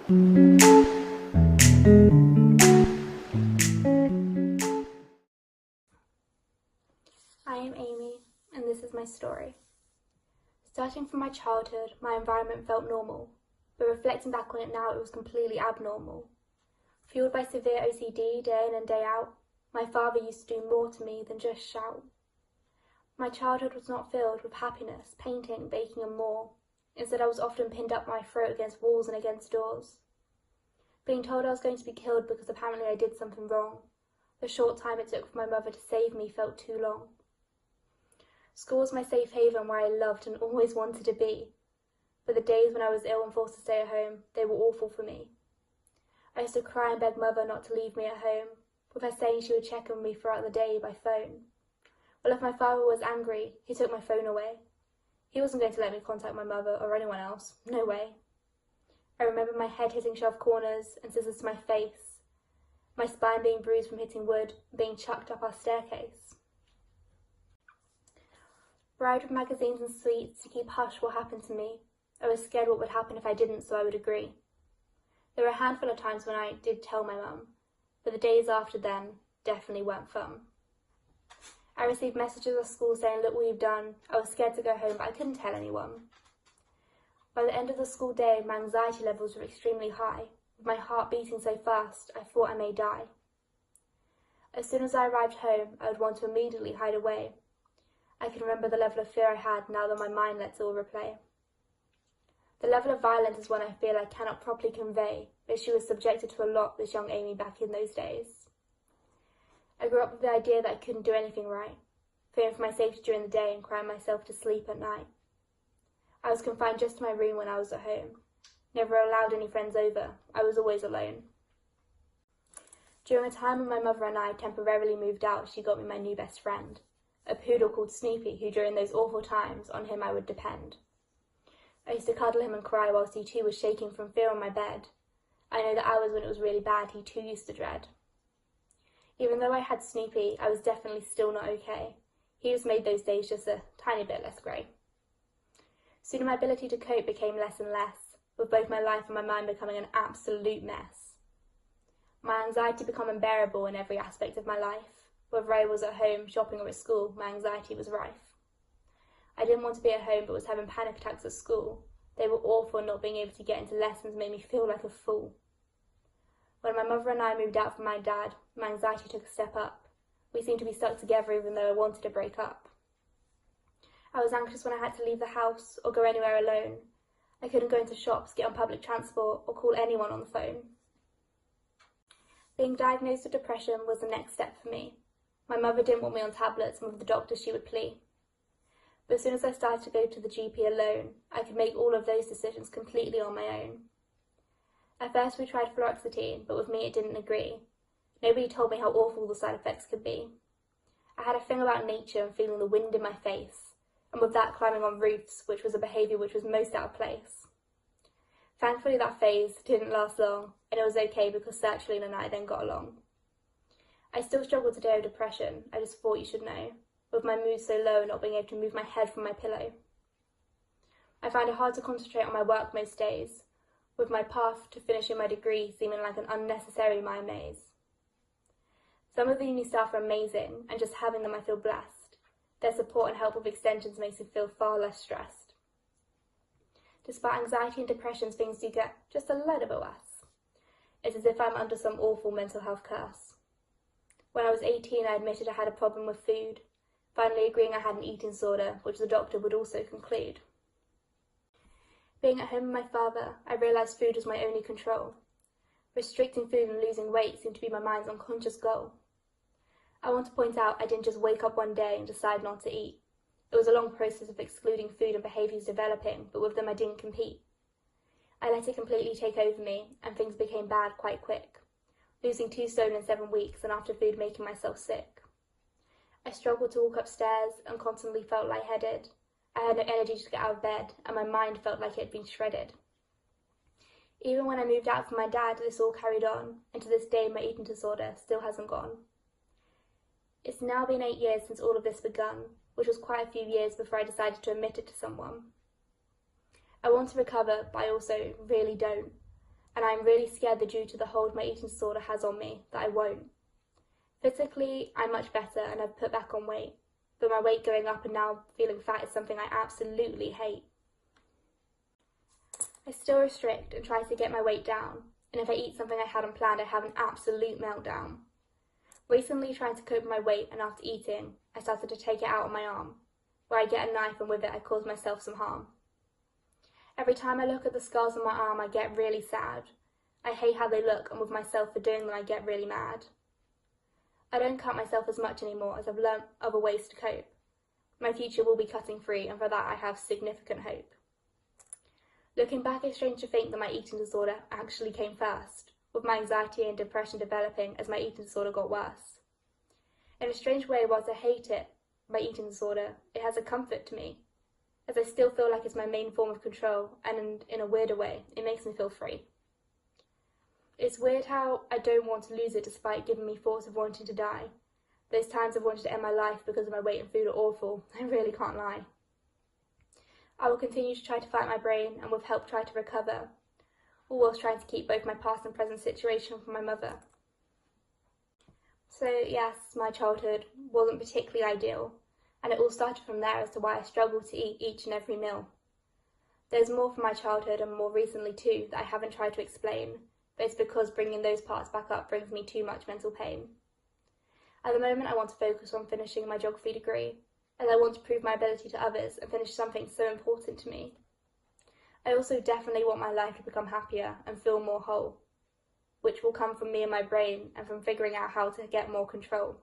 I am Amy, and this is my story. Starting from my childhood, my environment felt normal, but reflecting back on it now, it was completely abnormal. Fueled by severe OCD day in and day out, my father used to do more to me than just shout. My childhood was not filled with happiness, painting, baking and more. Instead, I was often pinned up my throat against walls and against doors. Being told I was going to be killed because apparently I did something wrong. The short time it took for my mother to save me felt too long. School was my safe haven where I loved and always wanted to be. But the days when I was ill and forced to stay at home, they were awful for me. I used to cry and beg Mother not to leave me at home, with her saying she would check on me throughout the day by phone. Well, if my father was angry, he took my phone away. He wasn't going to let me contact my mother or anyone else. No way. I remember my head hitting shelf corners and scissors to my face, my spine being bruised from hitting wood, being chucked up our staircase. Bribed with magazines and sweets to keep hush what happened to me, I was scared what would happen if I didn't, so I would agree. There were a handful of times when I did tell my mum, but the days after then definitely weren't fun. I received messages at school saying, "Look what you've done." I was scared to go home, but I couldn't tell anyone. By the end of the school day, my anxiety levels were extremely high. With my heart beating so fast, I thought I may die. As soon as I arrived home, I would want to immediately hide away. I can remember the level of fear I had now that my mind lets it all replay. The level of violence is one I feel I cannot properly convey, but she was subjected to a lot, this young Amy back in those days. I grew up with the idea that I couldn't do anything right, fearing for my safety during the day and crying myself to sleep at night. I was confined just to my room when I was at home, never allowed any friends over. I was always alone. During a time when my mother and I temporarily moved out, she got me my new best friend, a poodle called Snoopy, who during those awful times, on him I would depend. I used to cuddle him and cry whilst he too was shaking from fear on my bed. I know the hours when it was really bad he too used to dread. Even though I had Snoopy, I was definitely still not okay. He just made those days just a tiny bit less grey. Soon my ability to cope became less and less, with both my life and my mind becoming an absolute mess. My anxiety became unbearable in every aspect of my life. Whether I was at home, shopping or at school, my anxiety was rife. I didn't want to be at home but was having panic attacks at school. They were awful, and not being able to get into lessons made me feel like a fool. When my mother and I moved out from my dad, my anxiety took a step up. We seemed to be stuck together even though I wanted to break up. I was anxious when I had to leave the house or go anywhere alone. I couldn't go into shops, get on public transport or call anyone on the phone. Being diagnosed with depression was the next step for me. My mother didn't want me on tablets, and with the doctor she would plea. But as soon as I started to go to the GP alone, I could make all of those decisions completely on my own. At first we tried fluoxetine, but with me it didn't agree. Nobody told me how awful the side effects could be. I had a thing about nature and feeling the wind in my face, and with that climbing on roofs, which was a behaviour which was most out of place. Thankfully that phase didn't last long, and it was okay because Sertraline and I then got along. I still struggle today with depression, I just thought you should know, with my mood so low and not being able to move my head from my pillow. I find it hard to concentrate on my work most days, with my path to finishing my degree seeming like an unnecessary mind maze. Some of the uni staff are amazing, and just having them I feel blessed. Their support and help with extensions makes me feel far less stressed. Despite anxiety and depression, things do get just a little bit worse. It's as if I'm under some awful mental health curse. When I was 18, I admitted I had a problem with food, finally agreeing I had an eating disorder, which the doctor would also conclude. Being at home with my father, I realised food was my only control. Restricting food and losing weight seemed to be my mind's unconscious goal. I want to point out I didn't just wake up one day and decide not to eat. It was a long process of excluding food and behaviours developing, but with them I didn't compete. I let it completely take over me, and things became bad quite quick, losing 2 stone in 7 weeks, and after food making myself sick. I struggled to walk upstairs and constantly felt lightheaded. I had no energy to get out of bed, and my mind felt like it had been shredded. Even when I moved out from my dad, this all carried on, and to this day my eating disorder still hasn't gone. It's now been 8 years since all of this begun, which was quite a few years before I decided to admit it to someone. I want to recover, but I also really don't. and I'm really scared that due to the hold my eating disorder has on me, that I won't. Physically, I'm much better and I've put back on weight, but my weight going up and now feeling fat is something I absolutely hate. I still restrict and try to get my weight down, and if I eat something I hadn't planned, I have an absolute meltdown. Recently, trying to cope with my weight, and after eating, I started to take it out on my arm, where I get a knife and with it I cause myself some harm. Every time I look at the scars on my arm, I get really sad. I hate how they look, and with myself for doing them I get really mad. I don't cut myself as much anymore as I've learnt other ways to cope. My future will be cutting free, and for that I have significant hope. Looking back, it's strange to think that my eating disorder actually came first, with my anxiety and depression developing as my eating disorder got worse. In a strange way, whilst I hate it, my eating disorder, it has a comfort to me, as I still feel like it's my main form of control, and in a weirder way, it makes me feel free. It's weird how I don't want to lose it despite giving me thoughts of wanting to die. Those times I've wanted to end my life because of my weight and food are awful, I really can't lie. I will continue to try to fight my brain and with help try to recover, all whilst trying to keep both my past and present situation from my mother. So yes, my childhood wasn't particularly ideal, and it all started from there as to why I struggled to eat each and every meal. There's more from my childhood and more recently too that I haven't tried to explain, but it's because bringing those parts back up brings me too much mental pain. At the moment I want to focus on finishing my geography degree, as I want to prove my ability to others and finish something so important to me. I also definitely want my life to become happier and feel more whole, which will come from me and my brain and from figuring out how to get more control.